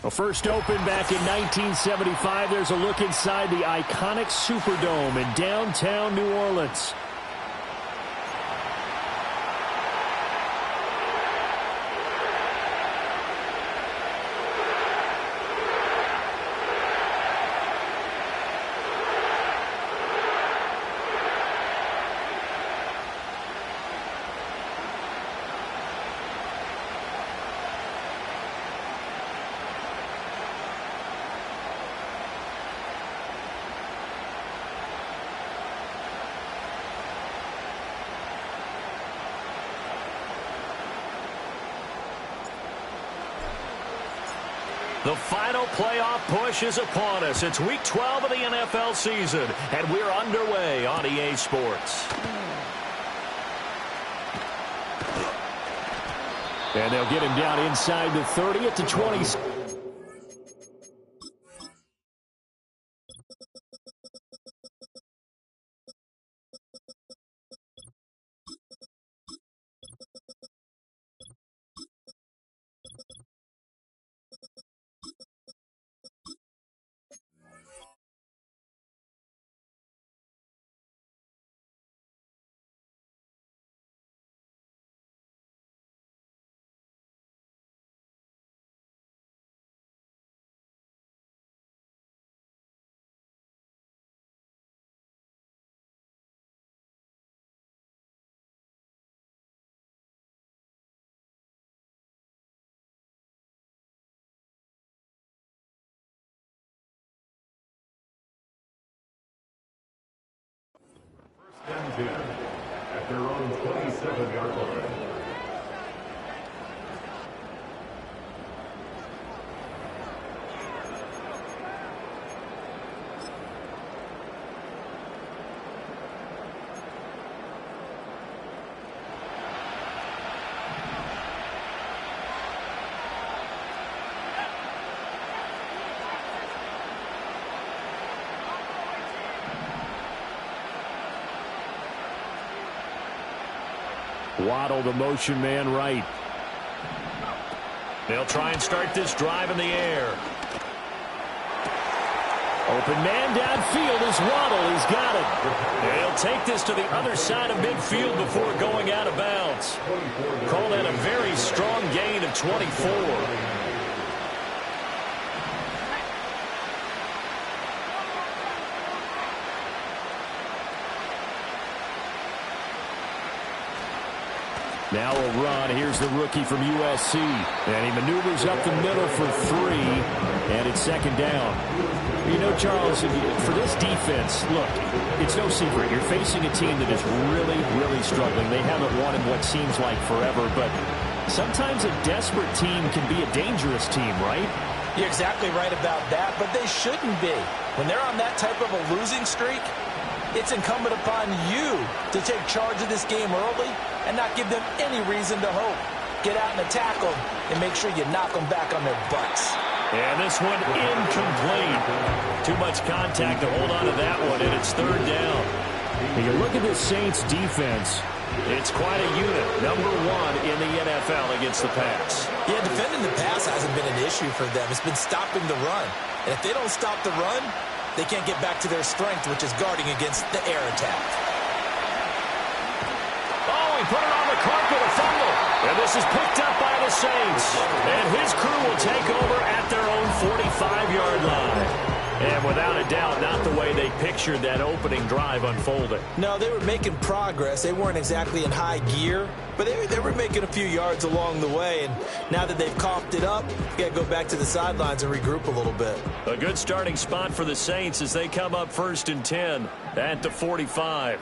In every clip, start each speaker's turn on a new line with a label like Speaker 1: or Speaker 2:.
Speaker 1: Well, first opened back in 1975, there's a look inside the iconic Superdome in downtown New Orleans.
Speaker 2: The final playoff push is upon us. It's Week 12 of the NFL season, and we're underway on EA Sports.
Speaker 1: And they'll get him down inside the 30 at the 20.
Speaker 3: And 10 at their own 27-yard line.
Speaker 1: Waddle, the motion man, right.
Speaker 2: They'll try and start this drive in the air.
Speaker 1: Open man downfield is Waddle. He's got it.
Speaker 2: They'll take this to the other side of midfield before going out of bounds. Call that a very strong gain of 24.
Speaker 1: Now a run. Here's the rookie from USC. And he maneuvers up the middle for 3. And it's second down. You know, Charles, for this defense, look, it's no secret. You're facing a team that is really, really struggling. They haven't won in what seems like forever. But sometimes a desperate team can be a dangerous team, right?
Speaker 4: You're exactly right about that. But they shouldn't be. When they're on that type of a losing streak, it's incumbent upon you to take charge of this game early and not give them any reason to hope. Get out and attack them and make sure you knock them back on their butts.
Speaker 2: And this one incomplete. Too much contact to hold on to that one, and it's third down.
Speaker 1: When you look at this Saints defense,
Speaker 2: it's quite a unit. Number 1 in the NFL against the pass.
Speaker 4: Yeah, defending the pass hasn't been an issue for them. It's been stopping the run. And if they don't stop the run, they can't get back to their strength, which is guarding against the air attack.
Speaker 2: Oh, he put it on the carpet, a fumble. And this is picked up by the Saints. And his crew will take over at their own 45-yard line. And without a doubt, not the way they pictured that opening drive unfolding.
Speaker 4: No, they were making progress. They weren't exactly in high gear, but they were making a few yards along the way. And now that they've coughed it up, you got to go back to the sidelines and regroup a little bit.
Speaker 2: A good starting spot for the Saints as they come up 1st and 10 at the 45.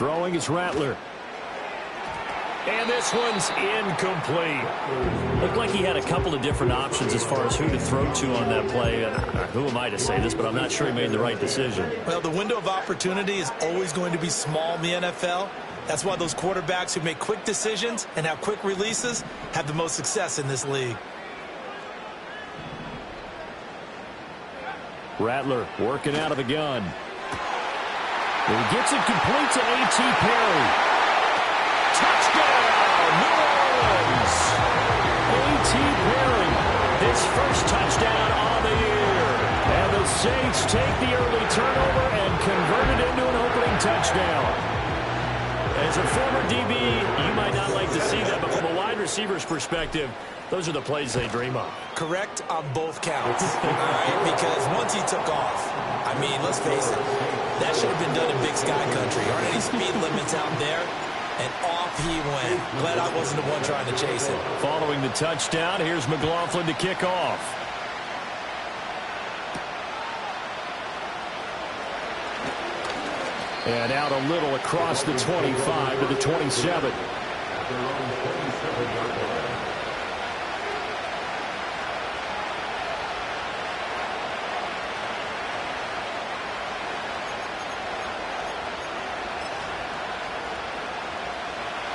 Speaker 1: throwing is Rattler.
Speaker 2: And this one's incomplete.
Speaker 5: Looked like he had a couple of different options as far as who to throw to on that play. And who am I to say this, but I'm not sure he made the right decision.
Speaker 4: Well, the window of opportunity is always going to be small in the NFL. That's why those quarterbacks who make quick decisions and have quick releases have the most success in this league.
Speaker 1: Rattler working out of the gun. And he gets it complete to A.T. Perry.
Speaker 2: Touchdown, New his first touchdown on the year.
Speaker 1: And the Saints take the early turnover and convert it into an opening touchdown.
Speaker 5: As a former DB, you might not like to see that, but from a wide receiver's perspective, those are the plays they dream of.
Speaker 4: Correct on both counts, all right? Because once he took off, I mean, let's face it, that should have been done in Big Sky Country. Aren't any speed limits out there? And off he went. Glad I wasn't the one trying to chase him.
Speaker 1: Following the touchdown, here's McLaughlin to kick off. And out a little across the 25 to the 27.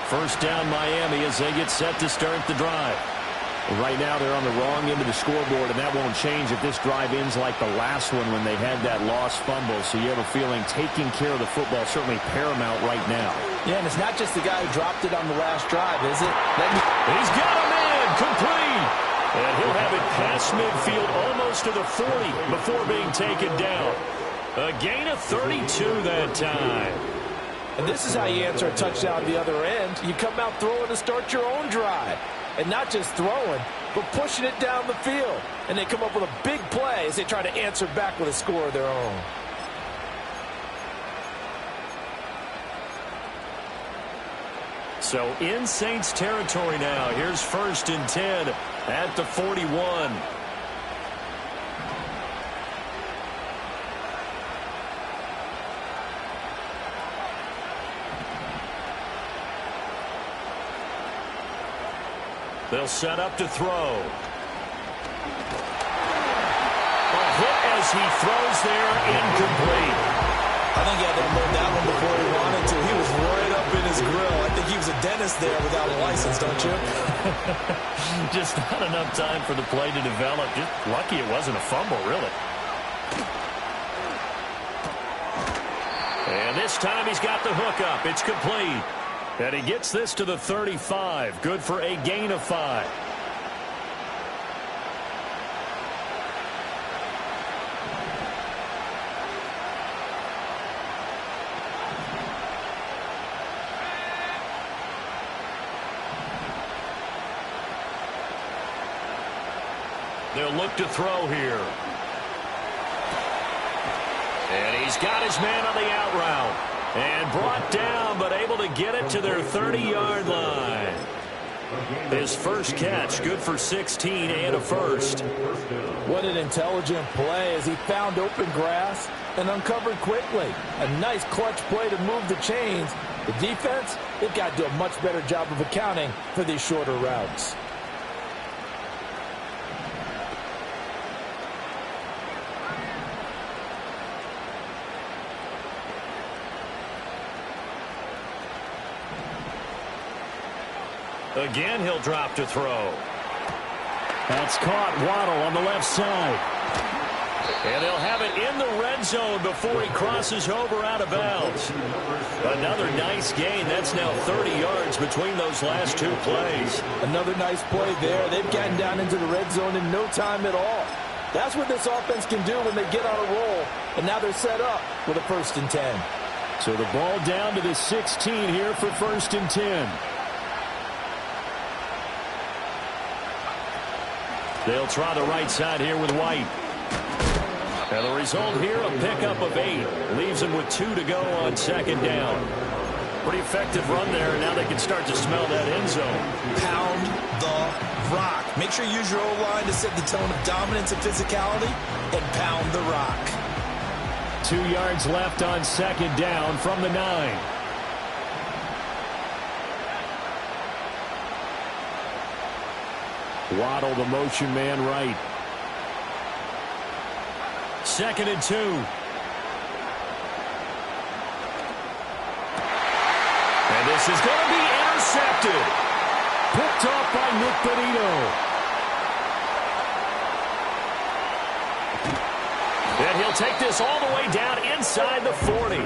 Speaker 1: First down Miami as they get set to start the drive. Right now they're on the wrong end of the scoreboard, and that won't change if this drive ends like the last one when they had that lost fumble. So you have a feeling taking care of the football is certainly paramount right now.
Speaker 4: Yeah, and it's not just the guy who dropped it on the last drive, is it?
Speaker 1: He's got a man complete. And he'll have it past midfield almost to the 40 before being taken down. A gain of 32 that time.
Speaker 4: And this is how you answer a touchdown at the other end. You come out throwing to start your own drive. And not just throwing, but pushing it down the field. And they come up with a big play as they try to answer back with a score of their own.
Speaker 5: So in Saints territory now. Here's 1st and 10 at the 41. They'll set up to throw. A hit as he throws there, incomplete.
Speaker 4: I think he had to unload that one before he wanted to. He was right up in his grill. I think he was a dentist there without a license, don't you?
Speaker 5: Just not enough time for the play to develop. Just lucky it wasn't a fumble, really.
Speaker 1: And this time he's got the hook up. It's complete. And he gets this to the 35. Good for a gain of 5. They'll look to throw here. And he's got his man on the out route. And brought down, but able to get it to their 30-yard line. His first catch, good for 16 and a first.
Speaker 4: What an intelligent play as he found open grass and uncovered quickly. A nice clutch play to move the chains. The defense, they've got to do a much better job of accounting for these shorter routes.
Speaker 1: Again, he'll drop to throw. That's caught. Waddle on the left side. And they'll have it in the red zone before he crosses over out of bounds. Another nice gain. That's now 30 yards between those last two plays.
Speaker 4: Another nice play there. They've gotten down into the red zone in no time at all. That's what this offense can do when they get on a roll. And now they're set up with a 1st and 10.
Speaker 1: So the ball down to the 16 here for 1st and 10. They'll try the right side here with White. And the result here, a pickup of 8. Leaves them with 2 to go on 2nd down. Pretty effective run there, and now they can start to smell that end zone.
Speaker 4: Pound the rock. Make sure you use your O-line to set the tone of dominance and physicality, and pound the rock.
Speaker 1: 2 yards left on 2nd down from the 9. Waddle, the motion man, right. 2nd and 2. And this is going to be intercepted. Picked off by Nick Benito. And he'll take this all the way down inside the 40.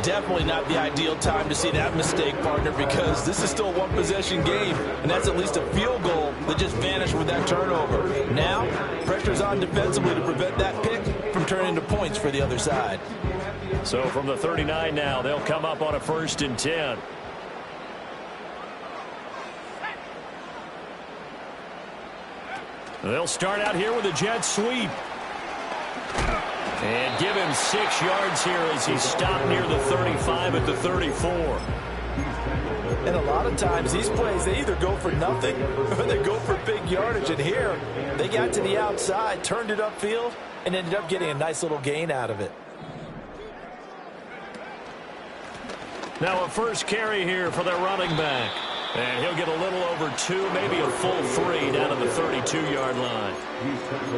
Speaker 4: Definitely not the ideal time to see that mistake, partner, because this is still a one-possession game, and that's at least a field goal that just vanished with that turnover. Now, pressure's on defensively to prevent that pick from turning into points for the other side.
Speaker 2: So from the 39 now, they'll come up on a 1st and 10. They'll start out here with a jet sweep. And give him 6 yards here as he stopped near the 35 at the 34.
Speaker 4: And a lot of times these plays, they either go for nothing or they go for big yardage. And here, they got to the outside, turned it upfield, and ended up getting a nice little gain out of it.
Speaker 2: Now a first carry here for their running back. And he'll get a little over 2, maybe a full 3 down to the 32-yard line.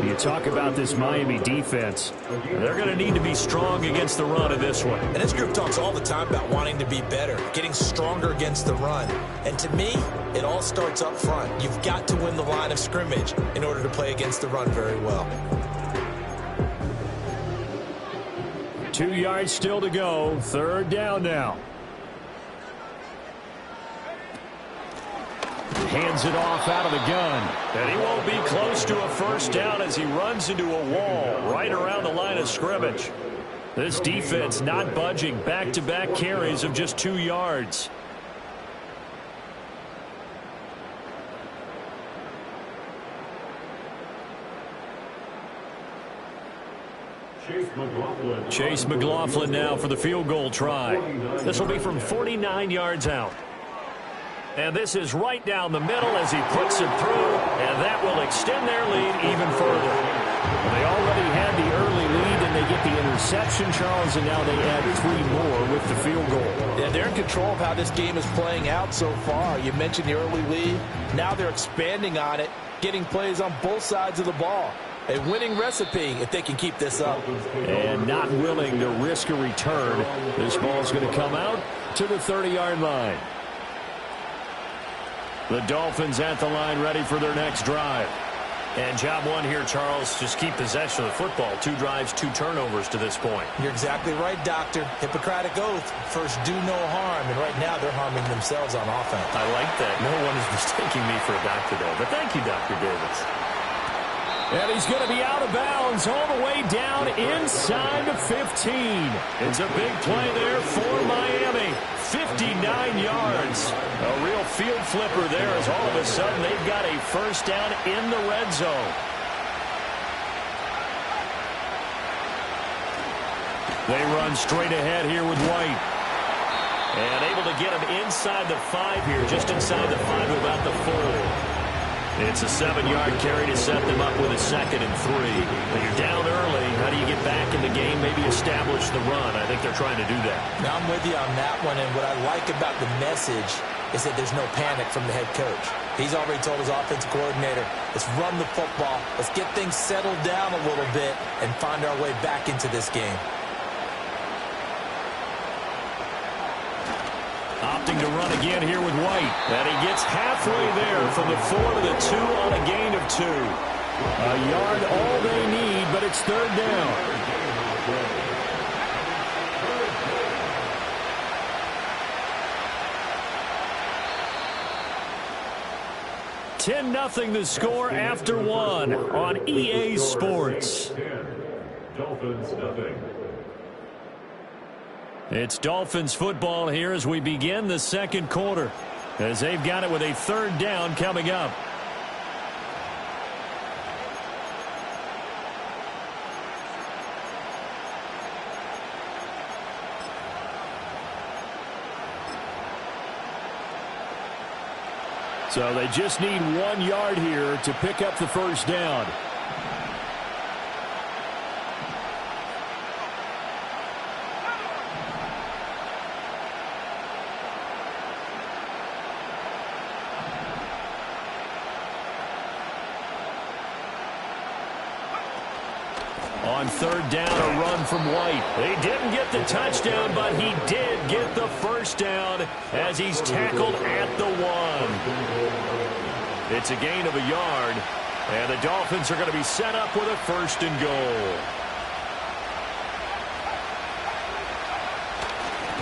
Speaker 1: You talk about this Miami defense.
Speaker 2: They're going to need to be strong against the run in this one.
Speaker 4: And this group talks all the time about wanting to be better, getting stronger against the run. And to me, it all starts up front. You've got to win the line of scrimmage in order to play against the run very well.
Speaker 1: 2 yards still to go. 3rd down now. Hands it off out of the gun.
Speaker 2: And he won't be close to a first down as he runs into a wall right around the line of scrimmage. This defense not budging. Back-to-back carries of just 2 yards. Chase McLaughlin now for the field goal try. This will be from 49 yards out. And this is right down the middle as he puts it through, and that will extend their lead even further.
Speaker 1: Well, they already had the early lead, and they get the interception, Charles, and now they add 3 more with the field goal.
Speaker 4: Yeah, they're in control of how this game is playing out so far. You mentioned the early lead. Now they're expanding on it, getting plays on both sides of the ball. A winning recipe if they can keep this up.
Speaker 1: And not willing to risk a return. This ball's going to come out to the 30-yard line.
Speaker 2: The Dolphins at the line ready for their next drive.
Speaker 5: And job one here, Charles, just keep possession of the football. 2 drives, 2 turnovers to this point.
Speaker 4: You're exactly right, Doctor. Hippocratic oath. First, do no harm. And right now, they're harming themselves on offense.
Speaker 5: I like that. No one is mistaking me for a doctor, though. But thank you, Dr. Davis.
Speaker 1: And he's going to be out of bounds all the way down inside the 15.
Speaker 2: It's a big play there for Miami. 59 yards. A real field flipper there as all of a sudden they've got a first down in the red zone. They run straight ahead here with White. And able to get him inside the 5 here, just inside the 5, about the 4. It's a 7-yard carry to set them up with a 2nd and 3. But you're down early. How do you get back in the game, maybe establish the run? I think they're trying to do that.
Speaker 4: Now, I'm with you on that one, and what I like about the message is that there's no panic from the head coach. He's already told his offensive coordinator, let's run the football, let's get things settled down a little bit and find our way back into this game.
Speaker 2: Opting to run again here with White. And he gets halfway there from the 4 to the 2 on a gain of 2.
Speaker 1: A yard all they need, but it's 3rd down.
Speaker 2: $10-0 the score after 1 on EA Sports.
Speaker 3: Dolphins nothing.
Speaker 2: It's Dolphins football here as we begin the 2nd quarter, as they've got it with a 3rd down coming up.
Speaker 1: So they just need 1 yard here to pick up the first down.
Speaker 2: On 3rd down, a run from White. He didn't get the touchdown, but he did get the first down as he's tackled at the 1. It's a gain of a yard, and the Dolphins are going to be set up with a 1st and goal.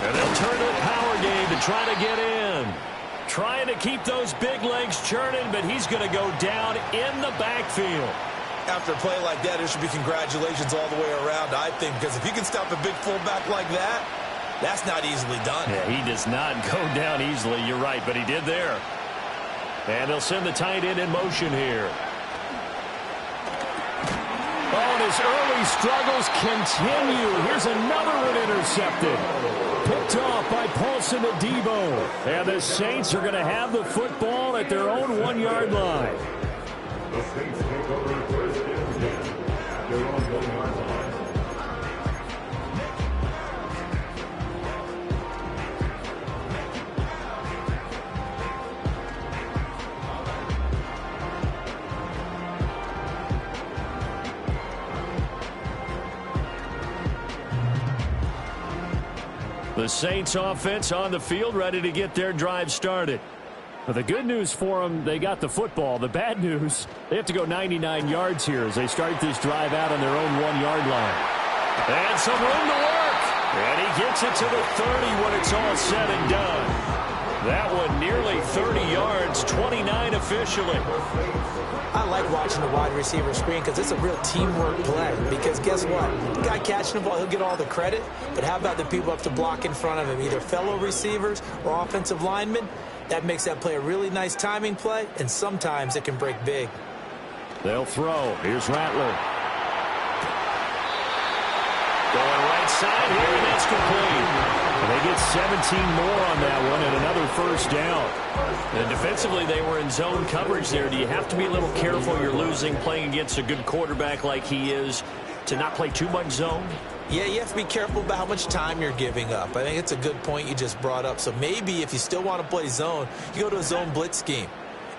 Speaker 2: And they'll turn to the power game to try to get in. Trying to keep those big legs churning, but he's going to go down in the backfield.
Speaker 4: After a play like that, there should be congratulations all the way around, I think, because if you can stop a big fullback like that, that's not easily done.
Speaker 2: Yeah, he does not go down easily. You're right, but he did there. And they'll send the tight end in motion here.
Speaker 1: Oh, and his early struggles continue. Here's another one intercepted. Picked off by Paulson Adebo. And the Saints are going to have the football at their own 1-yard line.
Speaker 3: The Saints take over first and 10 at their own 1-yard line.
Speaker 2: The Saints offense on the field, ready to get their drive started.
Speaker 1: Well, the good news for them, they got the football. The bad news, they have to go 99 yards here as they start this drive out on their own 1-yard line.
Speaker 2: And some room to work. And he gets it to the 30 when it's all said and done. That one nearly 30 yards, 29 officially.
Speaker 4: I like watching the wide receiver screen because it's a real teamwork play. Because guess what? The guy catching the ball, he'll get all the credit. But how about the people up to block in front of him, either fellow receivers or offensive linemen? That makes that play a really nice timing play, and sometimes it can break big.
Speaker 1: They'll throw. Here's Rattler.
Speaker 2: Going right side here, and that's complete.
Speaker 1: And they get 17 more on that one and another first down.
Speaker 2: And defensively, they were in zone coverage there. Do you have to be a little careful? You're losing, playing against a good quarterback like he is, to not play too much zone?
Speaker 4: Yeah, you have to be careful about how much time you're giving up. I think it's a good point you just brought up. So maybe if you still want to play zone, you go to a zone blitz scheme.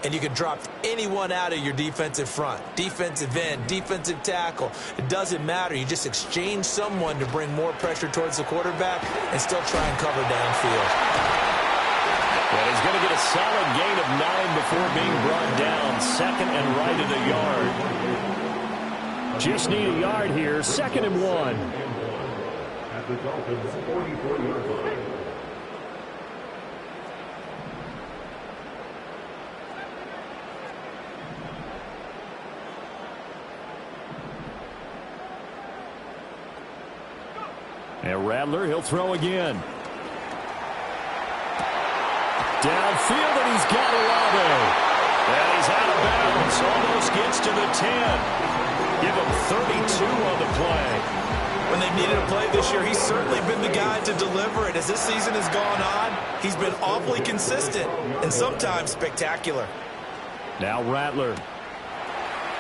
Speaker 4: And you can drop anyone out of your defensive front. Defensive end, defensive tackle. It doesn't matter. You just exchange someone to bring more pressure towards the quarterback and still try and cover downfield.
Speaker 2: Well, he's going to get a solid gain of 9 before being brought down. Second and right of the yard.
Speaker 1: Just need a yard here. 2nd and 1.
Speaker 3: At the Dolphins' 44-yard line.
Speaker 1: And Rattler, he'll throw again. Downfield, and he's got Olave.
Speaker 2: And he's out of bounds. Almost gets to the 10. Give him 32 on the play.
Speaker 4: When they've needed a play this year, he's certainly been the guy to deliver it. As this season has gone on, he's been awfully consistent and sometimes spectacular.
Speaker 1: Now Rattler.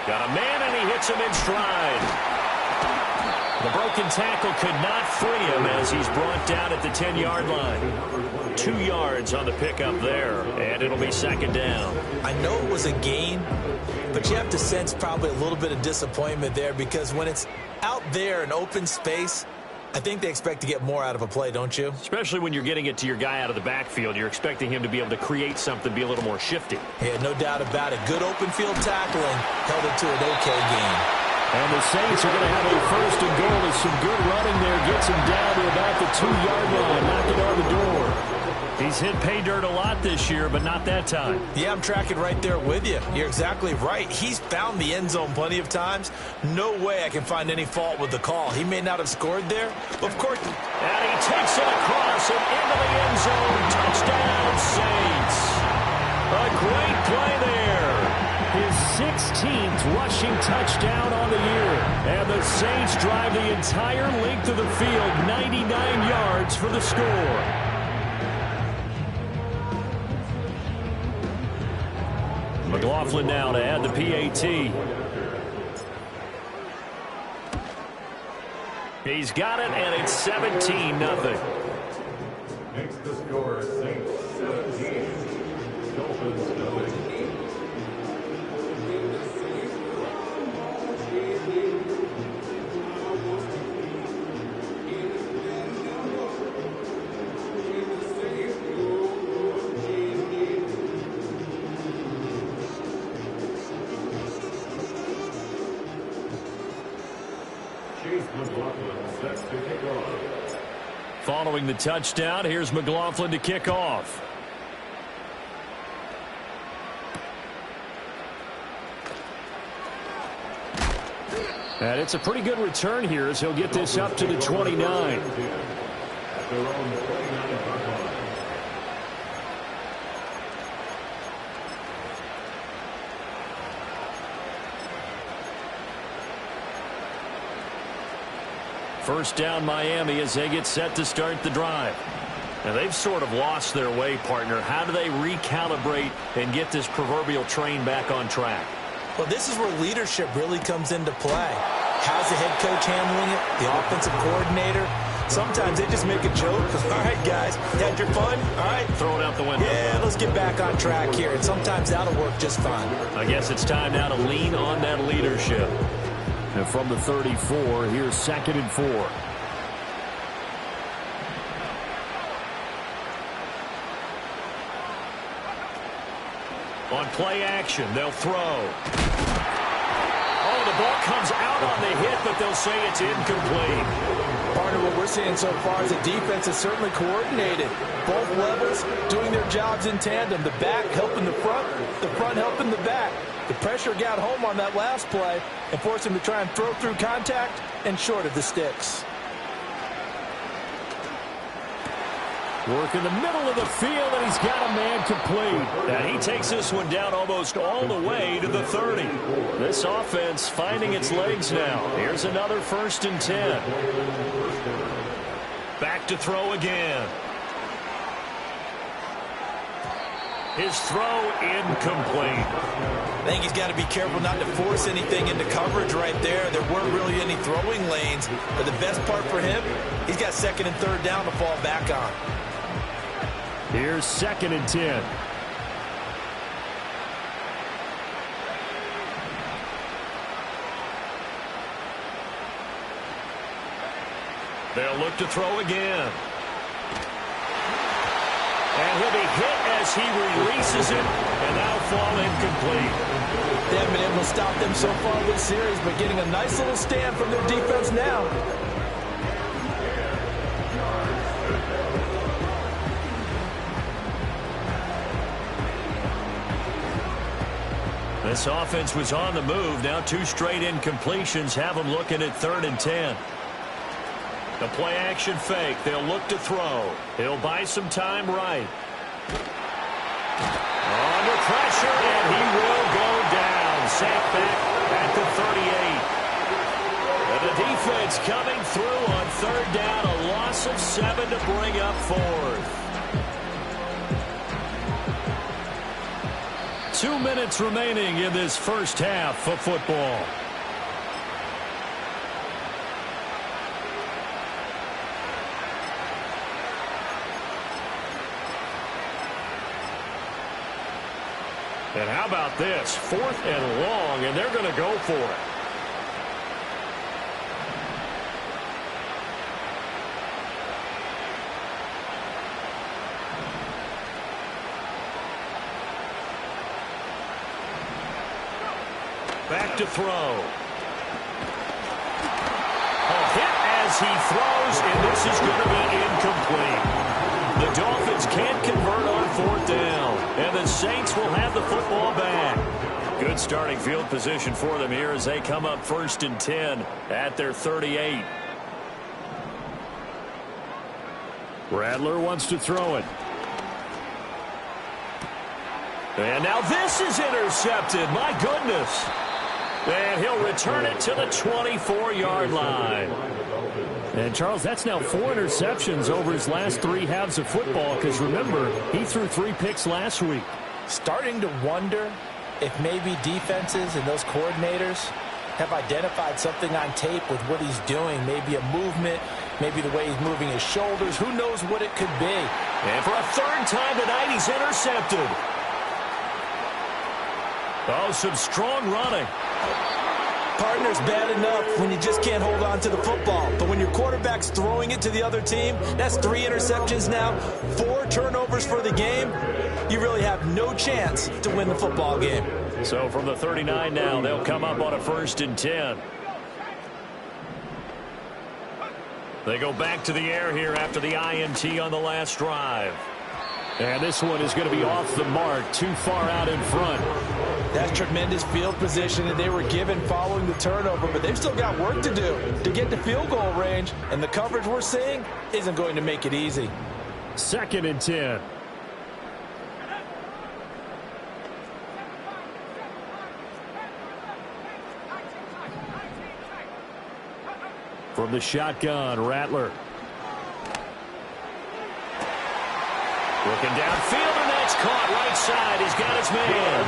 Speaker 2: Got a man, and he hits him in stride. The broken tackle could not free him as he's brought down at the 10-yard line. 2 yards on the pickup there, and it'll be 2nd down.
Speaker 4: I know it was a gain, but you have to sense probably a little bit of disappointment there because when it's out there in open space, I think they expect to get more out of a play, don't you?
Speaker 2: Especially when you're getting it to your guy out of the backfield. You're expecting him to be able to create something, be a little more shifty.
Speaker 4: Yeah, no doubt about it. Good open field tackling held it to an okay gain.
Speaker 1: And the Saints are going to have a 1st and goal with some good running there. Gets him down to about the 2-yard line. Knock it on the door.
Speaker 2: He's hit pay dirt a lot this year, but not that time.
Speaker 4: Yeah, I'm tracking right there with you. You're exactly right. He's found the end zone plenty of times. No way I can find any fault with the call. He may not have scored there, but of course.
Speaker 2: And he takes it across and into the end zone. Touchdown, Saints. A great play there.
Speaker 1: His 16th rushing touchdown on the year. And the Saints drive the entire length of the field, 99 yards for the score.
Speaker 2: McLaughlin now to add the PAT. He's got it, and it's 17-0.
Speaker 3: Makes the score Saints 17. Dolphins 0.
Speaker 5: Following the touchdown, here's McLaughlin to kick off.
Speaker 1: And it's a pretty good return here as he'll get this up to the 29.
Speaker 5: First down Miami as they get set to start the drive. Now they've sort of lost their way, partner. How do they recalibrate and get this proverbial train back on track?
Speaker 4: Well, this is where leadership really comes into play. How's the head coach handling it? The offensive coordinator? Sometimes they just make a joke. All right, guys, had your fun? All right.
Speaker 5: Throw it out the window.
Speaker 4: Yeah, let's get back on track here. And sometimes that'll work just fine.
Speaker 5: I guess it's time now to lean on that leadership.
Speaker 1: And from the 34, here's 2nd and 4.
Speaker 5: On play action, they'll throw. Oh, the ball comes out on the hit, but they'll say it's incomplete.
Speaker 4: Partner, what we're seeing so far is the defense is certainly coordinated. Both levels doing their jobs in tandem. The back helping the front helping the back. The pressure got home on that last play and forced him to try and throw through contact and short of the sticks.
Speaker 1: Work in the middle of the field, and he's got a man complete.
Speaker 5: And he takes this one down almost all the way to the 30. This offense finding its legs now. Here's another 1st and 10. Back to throw again. His throw incomplete.
Speaker 4: I think he's got to be careful not to force anything into coverage right there. There weren't really any throwing lanes. But the best part for him, he's got 2nd and 3rd down to fall back on.
Speaker 1: Here's 2nd and 10.
Speaker 5: They'll look to throw again. And he'll be hit as he releases it, and that'll fall incomplete.
Speaker 4: They haven't been able to stop them so far this series, but getting a nice little stand from their defense now.
Speaker 5: This offense was on the move. Now 2 straight incompletions have them looking at 3rd and 10. The play action fake. They'll look to throw. He'll buy some time right. Under pressure, and he will go down. Sacked back at the 38. And the defense coming through on 3rd down. A loss of 7 to bring up 4th.
Speaker 1: 2 minutes remaining in this first half of football.
Speaker 5: And how about this? 4th and long, and they're going to go for it. Back to throw. A hit as he throws, and this is going to be incomplete. The Dolphins can't convert on 4th down, and the Saints will have the football back. Good starting field position for them here as they come up 1st and 10 at their 38.
Speaker 1: Rattler wants to throw it.
Speaker 5: And now this is intercepted. My goodness. And he'll return it to the 24-yard line.
Speaker 1: And, Charles, that's now 4 interceptions over his last 3 halves of football because, remember, he threw 3 picks last week.
Speaker 4: Starting to wonder if maybe defenses and those coordinators have identified something on tape with what he's doing. Maybe a movement, maybe the way he's moving his shoulders. Who knows what it could be.
Speaker 5: And for a 3rd time tonight, he's intercepted. Oh, some strong running.
Speaker 4: Partner's bad enough when you just can't hold on to the football. But when your quarterback's throwing it to the other team, that's 3 interceptions now, 4 turnovers for the game. You really have no chance to win the football game.
Speaker 5: So from the 39 now, they'll come up on a 1st and 10.
Speaker 2: They go back to the air here after the INT on the last drive.
Speaker 1: And this one is going to be off the mark, too far out in front.
Speaker 4: That's tremendous field position that they were given following the turnover, but they've still got work to do to get to field goal range, and the coverage we're seeing isn't going to make it easy.
Speaker 1: 2nd and 10. From the shotgun, Rattler.
Speaker 2: Looking downfield, and that's caught right side. He's got his man.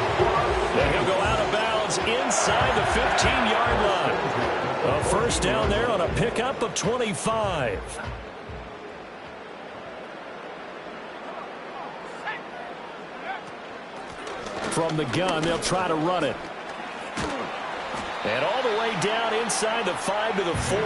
Speaker 2: And he'll go out of bounds inside the 15-yard line. A first down there on a pickup of 25.
Speaker 1: From the gun, they'll try to run it.
Speaker 2: And all the way down inside the 5 to the 4.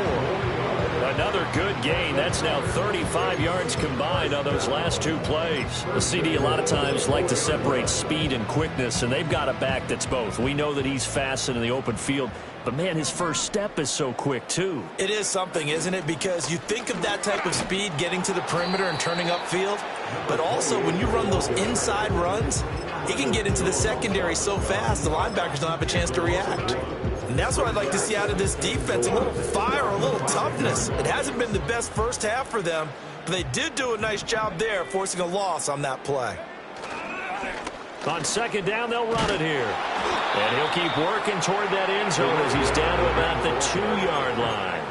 Speaker 2: Another good gain. That's now 35 yards combined on those last 2 plays.
Speaker 1: The CD a lot of times like to separate speed and quickness, and they've got a back that's both. We know that he's fast in the open field, but, man, his first step is so quick, too.
Speaker 4: It is something, isn't it? Because you think of that type of speed getting to the perimeter and turning upfield, but also when you run those inside runs, he can get into the secondary so fast the linebackers don't have a chance to react. And that's what I'd like to see out of this defense, a little fire, a little toughness. It hasn't been the best first half for them, but they did do a nice job there forcing a loss on that play.
Speaker 2: On 2nd down, they'll run it here. And he'll keep working toward that end zone as he's down to about the 2-yard line.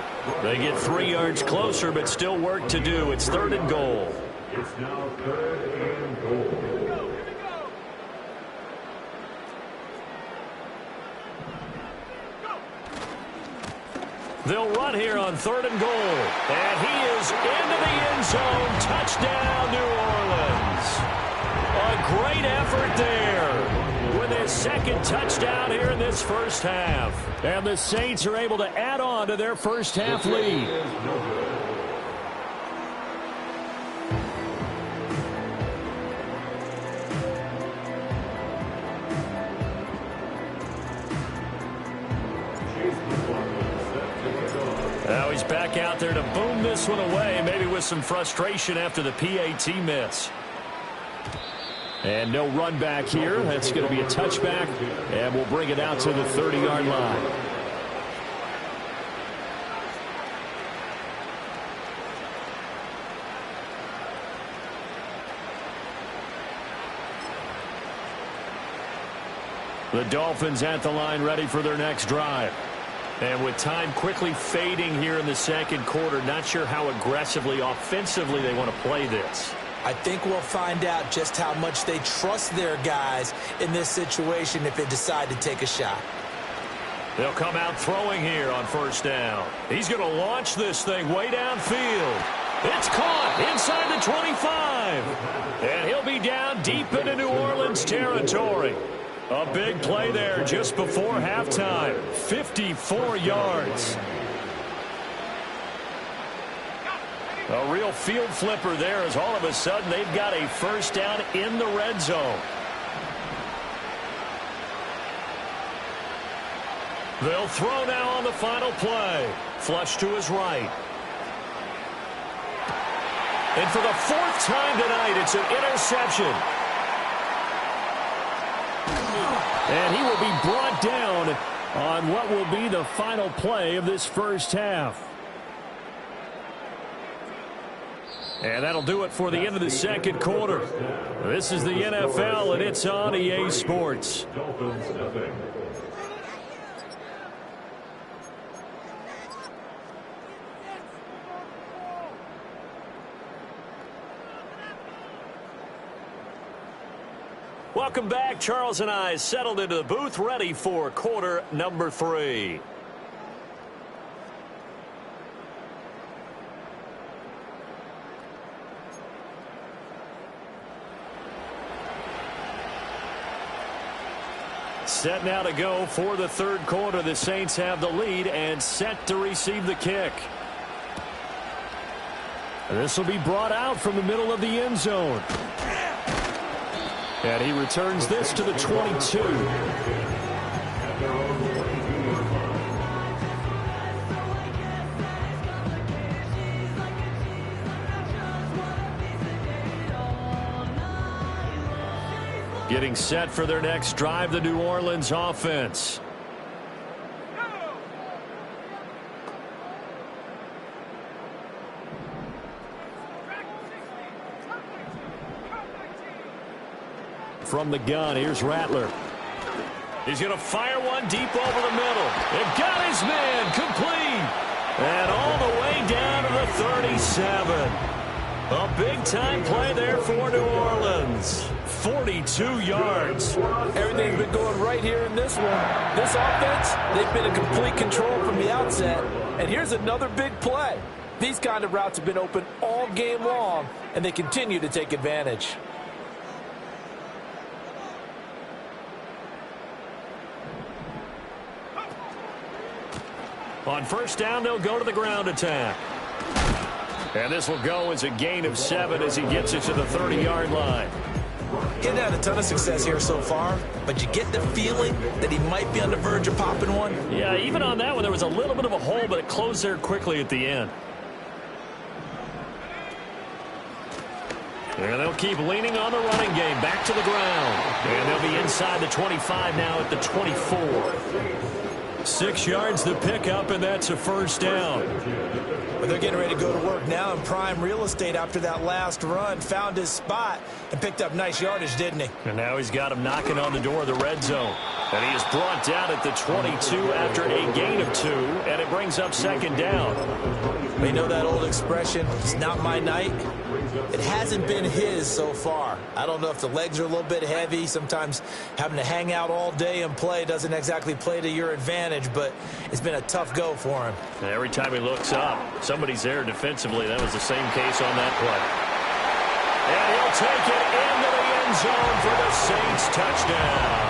Speaker 2: They get 3 yards closer, but still work to do. It's 3rd and goal.
Speaker 3: It's now 3rd and goal.
Speaker 2: They'll run here on 3rd and goal. And he is into the end zone. Touchdown, New Orleans. A great effort there with his 2nd touchdown here in this first half.
Speaker 1: And the Saints are able to add on to their first half lead.
Speaker 2: Now he's back out there to boom this one away, maybe with some frustration after the PAT miss.
Speaker 1: And no run back here. That's going to be a touchback, and we'll bring it out to the 30-yard line. The Dolphins at the line ready for their next drive.
Speaker 2: And with time quickly fading here in the 2nd quarter, not sure how aggressively, offensively they want to play this.
Speaker 4: I think we'll find out just how much they trust their guys in this situation if they decide to take a shot.
Speaker 2: They'll come out throwing here on 1st down. He's going to launch this thing way downfield. It's caught inside the 25. And he'll be down deep into New Orleans territory. A big play there just before halftime. 54 yards. A real field flipper there as all of a sudden they've got a first down in the red zone. They'll throw now on the final play. Flush to his right. And for the 4th time tonight, it's an interception.
Speaker 1: And he will be brought down on what will be the final play of this first half.
Speaker 2: And that'll do it for the end of the 2nd quarter. This is the NFL, and it's on EA Sports.
Speaker 3: Dolphins nothing.
Speaker 2: Welcome back. Charles and I settled into the booth, ready for quarter number 3. Set now to go for the 3rd quarter. The Saints have the lead and set to receive the kick.
Speaker 1: This will be brought out from the middle of the end zone. And he returns this to the 22.
Speaker 2: Getting set for their next drive, the New Orleans offense. From the gun, here's Rattler. He's going to fire one deep over the middle. It got his man complete. And all the way down to the 37. A big-time play there for New Orleans. 42 yards.
Speaker 4: Everything's been going right here in this one. This offense, they've been in complete control from the outset. And here's another big play. These kind of routes have been open all game long, and they continue to take advantage.
Speaker 2: On first down, they'll go to the ground attack. And this will go as a gain of 7 as he gets it to the 30-yard line.
Speaker 4: He hasn't had a ton of success here so far, but you get the feeling that he might be on the verge of popping one.
Speaker 2: Yeah, even on that one, there was a little bit of a hole, but it closed there quickly at the end. And they'll keep leaning on the running game. Back to the ground. And they'll be inside the 25 now at the 24. 6 yards to pick up, and that's a first down.
Speaker 4: But they're getting ready to go to work now in prime real estate after that last run. Found his spot and picked up nice yardage, didn't he?
Speaker 2: And now he's got him knocking on the door of the red zone. And he is brought down at the 22 after a gain of 2, and it brings up second down.
Speaker 4: We know that old expression, it's not my night. It hasn't been his so far. I don't know if the legs are a little bit heavy. Sometimes having to hang out all day and play doesn't exactly play to your advantage, but it's been a tough go for him.
Speaker 2: And every time he looks up, somebody's there defensively. That was the same case on that play. And he'll take it into the end zone for the Saints touchdown.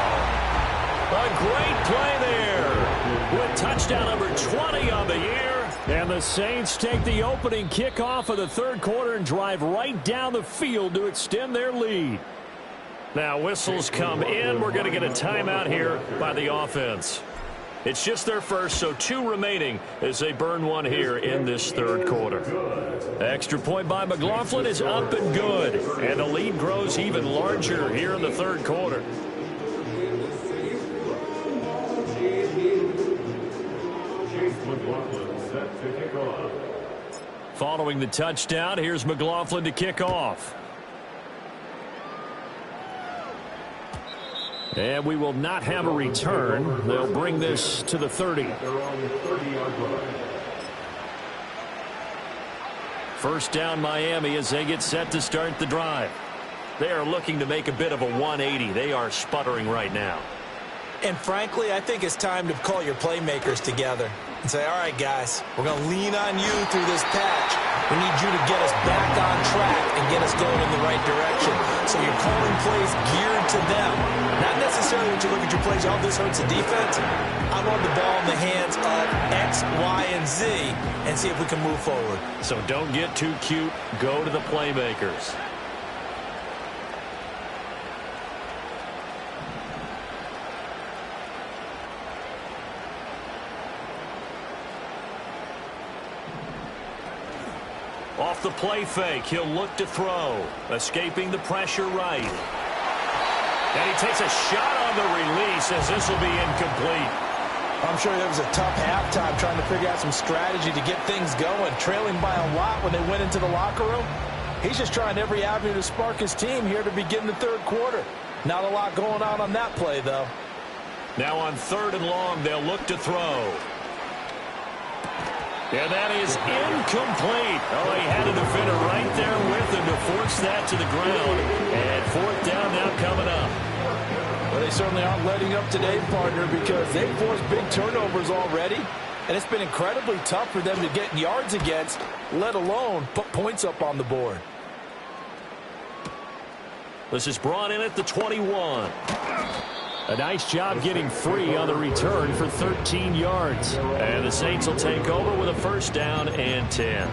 Speaker 2: A great play there with touchdown number 20 on the year. And the Saints take the opening kickoff of the third quarter and drive right down the field to extend their lead. Now whistles come in. We're going to get a timeout here by the offense. It's just their first, so 2 remaining as they burn one here in this third quarter. Extra point by McLaughlin is up and good. And the lead grows even larger here in the third quarter. Following the touchdown, here's McLaughlin to kick off. And we will not have a return. They'll bring this to the 30. First down Miami as they get set to start the drive. They are looking to make a bit of a 180. They are sputtering right now.
Speaker 4: And frankly, I think it's time to call your playmakers together and say, all right, guys, we're going to lean on you through this patch. We need you to get us back on track and get us going in the right direction. So you're calling plays geared to them. Not necessarily when you look at your plays, oh, this hurts the defense. I want the ball in the hands of X, Y, and Z and see if we can move forward.
Speaker 2: So don't get too cute. Go to the playmakers. Off the play fake, he'll look to throw. Escaping the pressure right. And he takes a shot on the release as this will be incomplete.
Speaker 4: I'm sure there was a tough halftime trying to figure out some strategy to get things going. Trailing by a lot when they went into the locker room. He's just trying every avenue to spark his team here to begin the third quarter. Not a lot going on that play, though.
Speaker 2: Now on 3rd and long, they'll look to throw. And that is incomplete. Oh, he had a defender right there with him to force that to the ground. And 4th down now coming up.
Speaker 4: Well, they certainly aren't letting up today, partner, because they've forced big turnovers already. And it's been incredibly tough for them to get yards against, let alone put points up on the board.
Speaker 2: This is brought in at the 21. A nice job getting free on the return for 13 yards. And the Saints will take over with a first down and 10.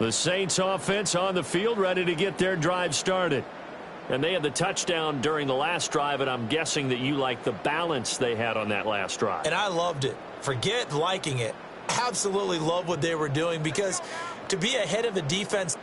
Speaker 1: The Saints offense on the field, ready to get their drive started.
Speaker 2: And they had the touchdown during the last drive, and I'm guessing that you like the balance they had on that last drive.
Speaker 4: And I loved it. Forget liking it. Absolutely love what they were doing, because to be ahead of the defense